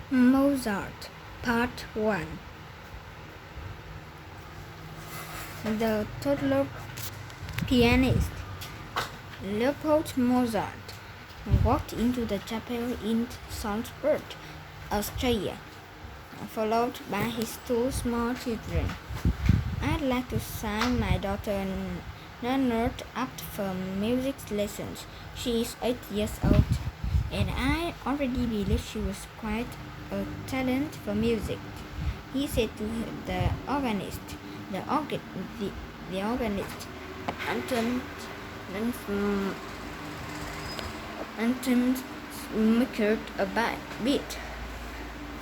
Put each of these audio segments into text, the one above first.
Mozart, Part 1. The toddler pianist Leopold Mozart walked into the chapel in Salzburg, Austria, followed by his two small children. "I'd like to sign my daughter Nanette up for music lessons. She is 8 years old, and I already believe she was quite a talent for music," he said to the organist. The organist Anton smirked a bit,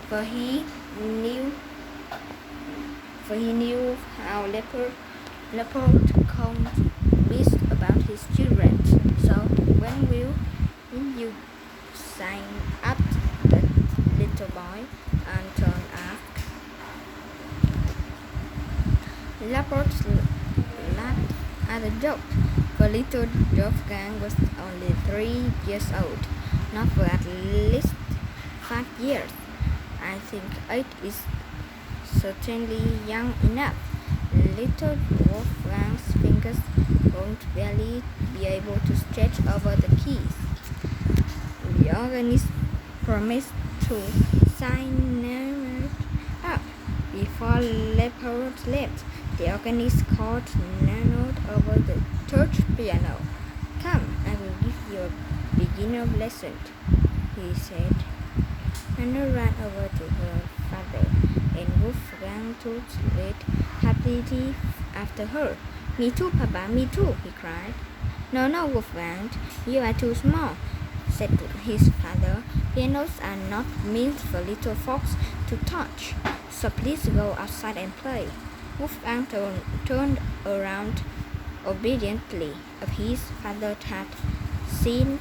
for he knew how Leopold couldn't miss about his children. "So when will you sign up the little boy?" Anton asked. Leopold laughed at the joke, for little Wolfgang was only 3 years old, not for at least 5 years. "I think 8 is certainly young enough." Little Wolfgang's fingers won't barely be able to stretch over the keys. The organist promised to sign Nanette up before Leopold left. The organist called Nanette over the church piano. "Come, I will give you a beginner lesson," he said. Nanette ran over to her father, and Wolfgang tooted happily after her. "Me too, Papa, me too," he cried. "No, no, Wolfgang, you are too small," said his father. "Pianos are not meant for little folks to touch, so please go outside and play." Wolfgang turned around obediently. If his father had seen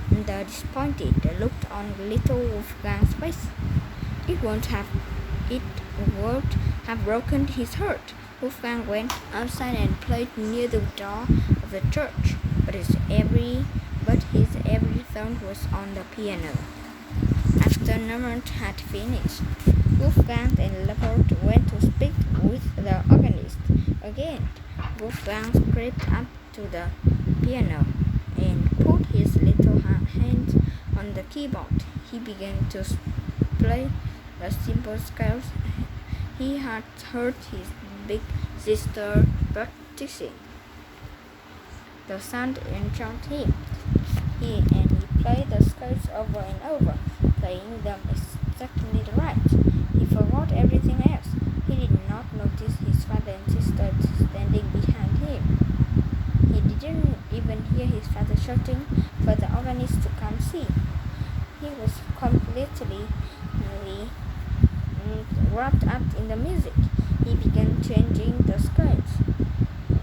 the disappointed look on little Wolfgang's face, it would have broken his heart. Wolfgang went outside and played near the door of the church, but his every thumb was on the piano. After Nanette had finished, Wolfgang and Leopold went to speak with the organist. Again, Wolfgang crept up to the piano and put his little hand on the keyboard. He began to play the simple scales he had heard his big sister practicing. The sound enchanted him. He played the scales over and over, playing them exactly right. He forgot everything else. He did not notice his father and sister standing behind him. He didn't even hear his father shouting for the organist to come see. He was completely wrapped up in the music. He began changing the scales,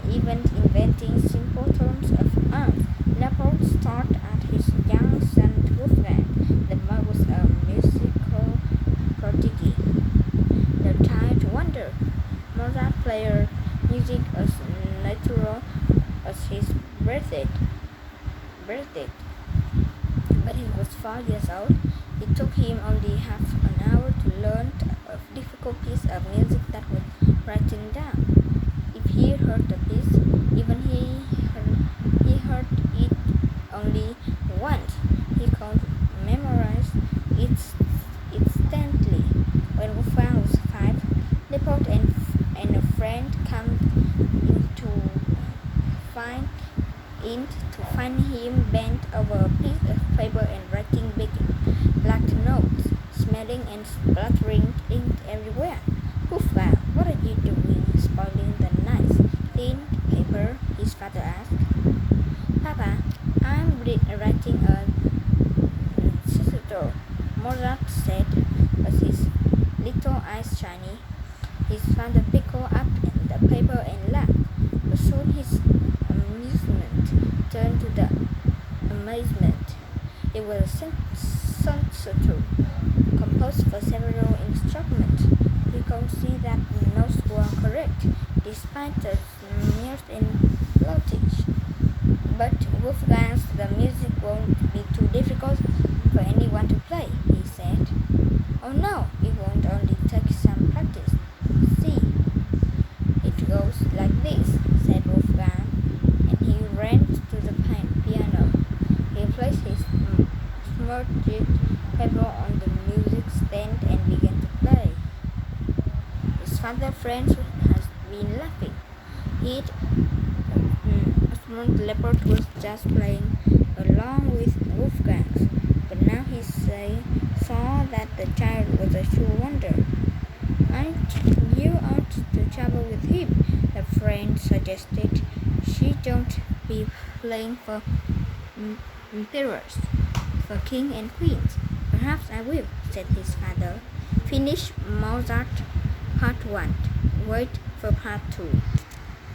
even inventing simple turns of arms. Leopold stared at his young son Wolfgang. The boy was a musical prodigy. The child wondered. Mozart played music as natural as his birthday. But he was 4 years old. It took him only half an hour to learn a difficult piece of music that was written down. If he heard the piece, even he heard it only once, he could memorize it instantly. When Wolfgang was 5, Leopold and a friend came in to find him bent over a piece of paper and writing big black notes, smelling and splattering ink everywhere. "Wolfgang, what are you doing, spoiling the nice, clean paper?" his father asked. "Papa, I'm writing a sonata," Mozart said, as his little eyes shiny. His father picked up the paper and laughed, but soon his amusement turned to the amazement. It was a sonata composed for several instruments. He could see that the notes were correct, despite the smears and voltage. "But Wolfgang, the music won't be too difficult for anyone to play," he said. "Oh no, hammered the paper on the music stand and began to play. His father's friends had been laughing. He'd assumed the leopard was just playing along with Wolfgang, but now he saw that the child was a sure wonder. "Aren't you out to travel with him?" the friend suggested. "She don't be playing for emperors, for king and queens." "Perhaps I will," said his father. Finish Mozart Part 1. Wait for Part 2.